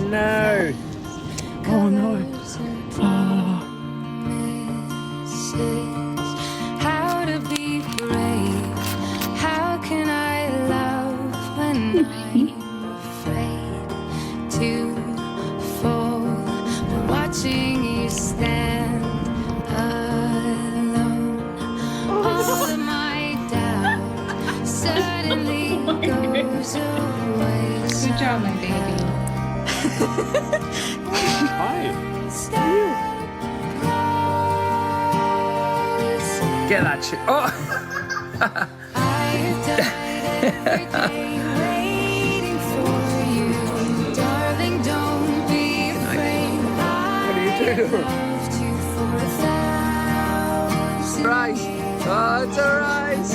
no. Oh no. How to be brave? How can I love when I'm afraid to fall? Watching you stand alone, all of my doubt suddenly goes away. Good job, my baby. Get that shit. Oh! I've died every day waiting for you, darling. Don't be afraid. What are you doing? I've loved you for 1,000 Rise. Oh, it's a rise.